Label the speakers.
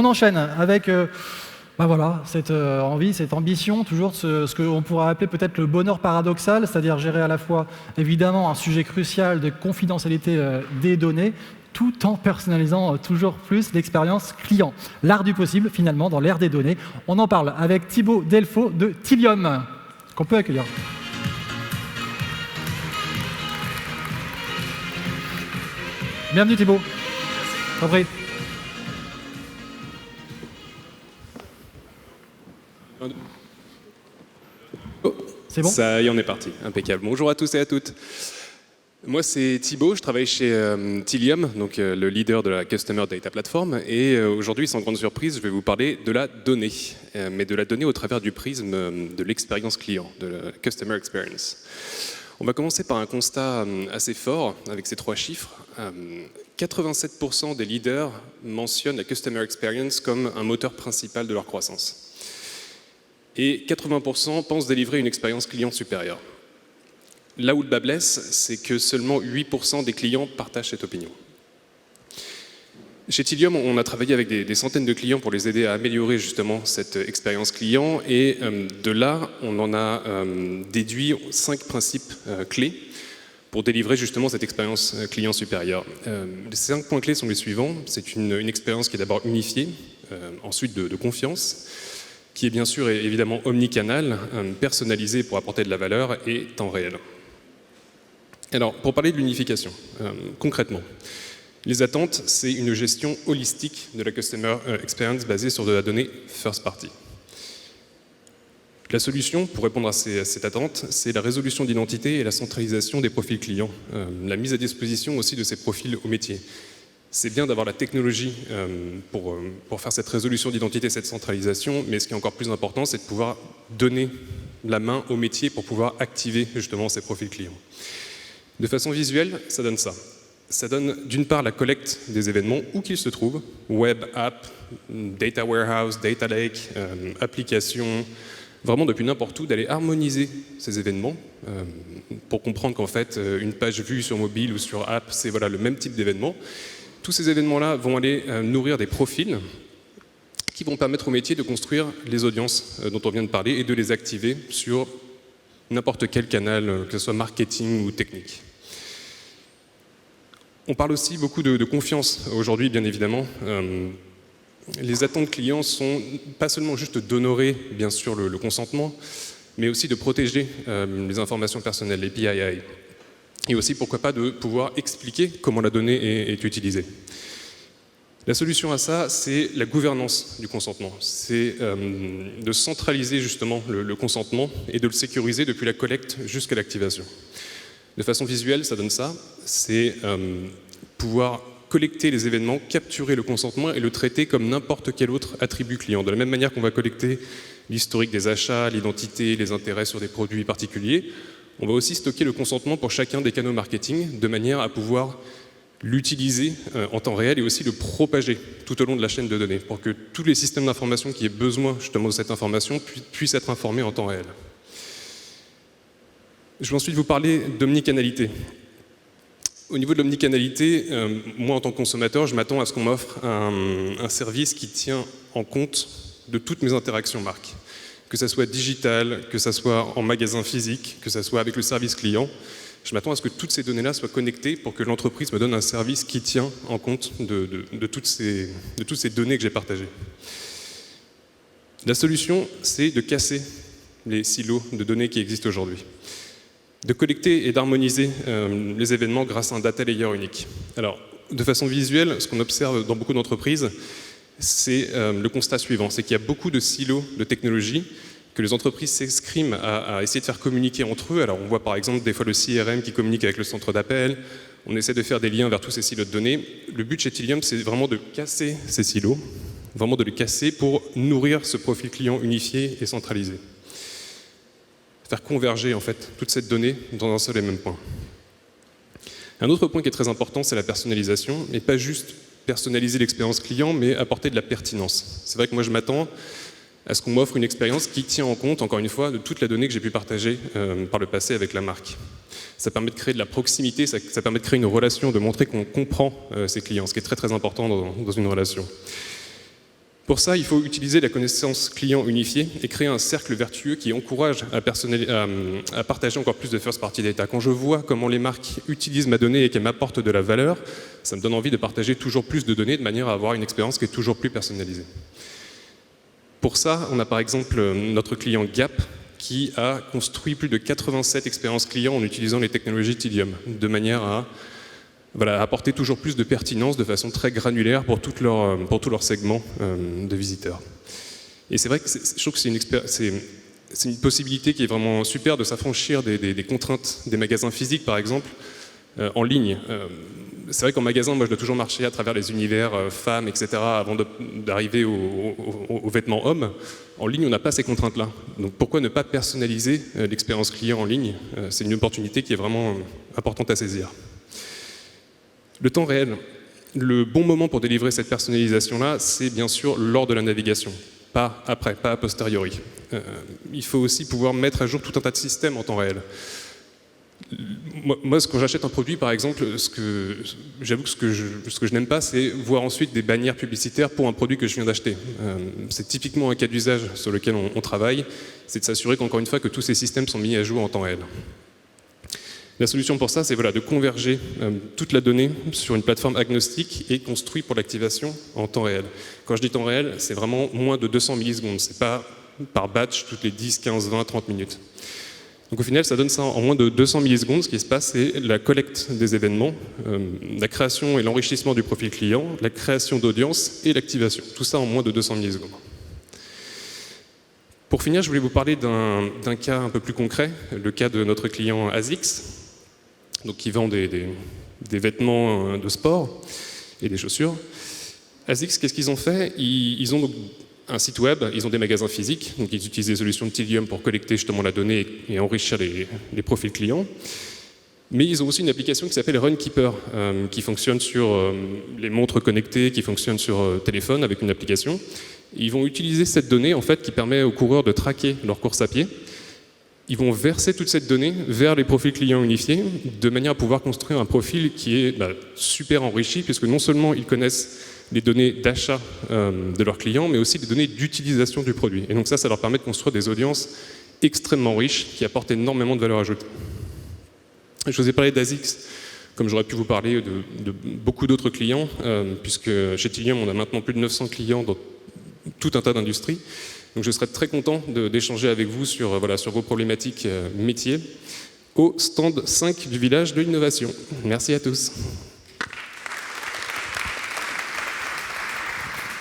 Speaker 1: On enchaîne avec voilà, cette envie, cette ambition, toujours de ce qu'on pourrait appeler peut-être le bonheur paradoxal, c'est-à-dire gérer à la fois, évidemment, un sujet crucial de confidentialité des données, tout en personnalisant toujours plus l'expérience client. L'art du possible, finalement, dans l'ère des données. On en parle avec Thibaut Delfaux de Tilium, qu'on peut accueillir. Bienvenue Thibaut. Compris.
Speaker 2: Oh,
Speaker 1: c'est bon?
Speaker 2: Ça y est, on est parti. Impeccable. Bonjour à tous et à toutes. Moi, c'est Thibaut, je travaille chez Tilium, donc le leader de la Customer Data Platform. Et aujourd'hui, sans grande surprise, je vais vous parler de la donnée, mais de la donnée au travers du prisme de l'expérience client, de la Customer Experience. On va commencer par un constat assez fort avec ces 3 chiffres. 87% des leaders mentionnent la Customer Experience comme un moteur principal de leur croissance. Et 80% pensent délivrer une expérience client supérieure. Là où le bas blesse, c'est que seulement 8% des clients partagent cette opinion. Chez Tilium, on a travaillé avec des centaines de clients pour les aider à améliorer justement cette expérience client. Et de là, on en a déduit 5 principes clés pour délivrer justement cette expérience client supérieure. Les 5 points clés sont les suivants. C'est une expérience qui est d'abord unifiée, ensuite de confiance, qui est bien sûr et évidemment omnicanal, personnalisée pour apporter de la valeur et temps réel. Alors, pour parler de l'unification, concrètement, les attentes, c'est une gestion holistique de la Customer Experience basée sur de la donnée first party. La solution pour répondre à cette attente, c'est la résolution d'identité et la centralisation des profils clients, la mise à disposition aussi de ces profils au métier. C'est bien d'avoir la technologie pour faire cette résolution d'identité, cette centralisation, mais ce qui est encore plus important, c'est de pouvoir donner la main au métier pour pouvoir activer justement ces profils clients. De façon visuelle, ça donne ça. Ça donne d'une part la collecte des événements où qu'ils se trouvent, web, app, data warehouse, data lake, application, vraiment depuis n'importe où, d'aller harmoniser ces événements pour comprendre qu'en fait, une page vue sur mobile ou sur app, c'est voilà, le même type d'événement. Tous ces événements-là vont aller nourrir des profils qui vont permettre au métier de construire les audiences dont on vient de parler et de les activer sur n'importe quel canal, que ce soit marketing ou technique. On parle aussi beaucoup de confiance aujourd'hui, bien évidemment. Les attentes clients sont pas seulement juste d'honorer, bien sûr, le consentement, mais aussi de protéger les informations personnelles, les PII. Et aussi, pourquoi pas, de pouvoir expliquer comment la donnée est utilisée. La solution à ça, c'est la gouvernance du consentement. C'est de centraliser justement le consentement et de le sécuriser depuis la collecte jusqu'à l'activation. De façon visuelle, ça donne ça. C'est pouvoir collecter les événements, capturer le consentement et le traiter comme n'importe quel autre attribut client. De la même manière qu'on va collecter l'historique des achats, l'identité, les intérêts sur des produits particuliers, on va aussi stocker le consentement pour chacun des canaux marketing de manière à pouvoir l'utiliser en temps réel et aussi le propager tout au long de la chaîne de données pour que tous les systèmes d'information qui aient besoin justement de cette information puissent être informés en temps réel. Je vais ensuite vous parler d'omnicanalité. Au niveau de l'omnicanalité, moi en tant que consommateur, je m'attends à ce qu'on m'offre un service qui tient en compte de toutes mes interactions marques. Que ça soit digital, que ça soit en magasin physique, que ça soit avec le service client. Je m'attends à ce que toutes ces données-là soient connectées pour que l'entreprise me donne un service qui tient en compte de toutes ces données que j'ai partagées. La solution, c'est de casser les silos de données qui existent aujourd'hui. De collecter et d'harmoniser les événements grâce à un data layer unique. Alors, de façon visuelle, ce qu'on observe dans beaucoup d'entreprises, c'est le constat suivant, c'est qu'il y a beaucoup de silos de technologie que les entreprises s'escriment à essayer de faire communiquer entre eux. Alors on voit par exemple des fois le CRM qui communique avec le centre d'appel, on essaie de faire des liens vers tous ces silos de données. Le but chez Tilium, c'est vraiment de casser ces silos, vraiment de les casser pour nourrir ce profil client unifié et centralisé. Faire converger en fait toute cette donnée dans un seul et même point. Un autre point qui est très important, c'est la personnalisation, et pas juste personnaliser l'expérience client, mais apporter de la pertinence. C'est vrai que moi je m'attends à ce qu'on m'offre une expérience qui tient en compte, encore une fois, de toute la donnée que j'ai pu partager par le passé avec la marque. Ça permet de créer de la proximité, ça permet de créer une relation, de montrer qu'on comprend ses clients, ce qui est très très important dans une relation. Pour ça, il faut utiliser la connaissance client unifiée et créer un cercle vertueux qui encourage à partager encore plus de first-party data. Quand je vois comment les marques utilisent ma donnée et qu'elles m'apportent de la valeur, ça me donne envie de partager toujours plus de données de manière à avoir une expérience qui est toujours plus personnalisée. Pour ça, on a par exemple notre client Gap qui a construit plus de 87 expériences clients en utilisant les technologies Tilium, de manière à apporter toujours plus de pertinence de façon très granulaire pour tous leurs segments de visiteurs. Et c'est vrai que je trouve que c'est une possibilité qui est vraiment super de s'affranchir des contraintes des magasins physiques, par exemple, en ligne. C'est vrai qu'en magasin, moi, je dois toujours marcher à travers les univers femmes, etc., avant d'arriver aux vêtements hommes. En ligne, on n'a pas ces contraintes-là. Donc pourquoi ne pas personnaliser l'expérience client en ligne? C'est une opportunité qui est vraiment importante à saisir. Le temps réel. Le bon moment pour délivrer cette personnalisation-là, c'est bien sûr lors de la navigation, pas après, pas a posteriori. Il faut aussi pouvoir mettre à jour tout un tas de systèmes en temps réel. Moi, quand j'achète un produit, par exemple, j'avoue que ce que je n'aime pas, c'est voir ensuite des bannières publicitaires pour un produit que je viens d'acheter. C'est typiquement un cas d'usage sur lequel on travaille, c'est de s'assurer qu'encore une fois, que tous ces systèmes sont mis à jour en temps réel. La solution pour ça, c'est de converger toute la donnée sur une plateforme agnostique et construite pour l'activation en temps réel. Quand je dis temps réel, c'est vraiment moins de 200 millisecondes, c'est pas par batch toutes les 10, 15, 20, 30 minutes. Donc au final, ça donne ça en moins de 200 millisecondes. Ce qui se passe, c'est la collecte des événements, la création et l'enrichissement du profil client, la création d'audience et l'activation. Tout ça en moins de 200 millisecondes. Pour finir, je voulais vous parler d'un cas un peu plus concret, le cas de notre client ASICS, donc qui vend des vêtements de sport et des chaussures. ASICS, qu'est-ce qu'ils ont fait? Ils ont donc un site web, ils ont des magasins physiques, donc ils utilisent des solutions de Tilium pour collecter justement la donnée et enrichir les profils clients. Mais ils ont aussi une application qui s'appelle Runkeeper, qui fonctionne sur les montres connectées, qui fonctionne sur téléphone avec une application. Ils vont utiliser cette donnée en fait qui permet aux coureurs de traquer leur course à pied. Ils vont verser toute cette donnée vers les profils clients unifiés de manière à pouvoir construire un profil qui est super enrichi, puisque non seulement ils connaissent les données d'achat de leurs clients, mais aussi les données d'utilisation du produit. Et donc ça leur permet de construire des audiences extrêmement riches qui apportent énormément de valeur ajoutée. Je vous ai parlé d'ASICS, comme j'aurais pu vous parler de beaucoup d'autres clients, puisque chez Tilium, on a maintenant plus de 900 clients dans tout un tas d'industries. Donc je serais très content d'échanger avec vous sur vos problématiques métiers au stand 5 du village de l'innovation. Merci à tous.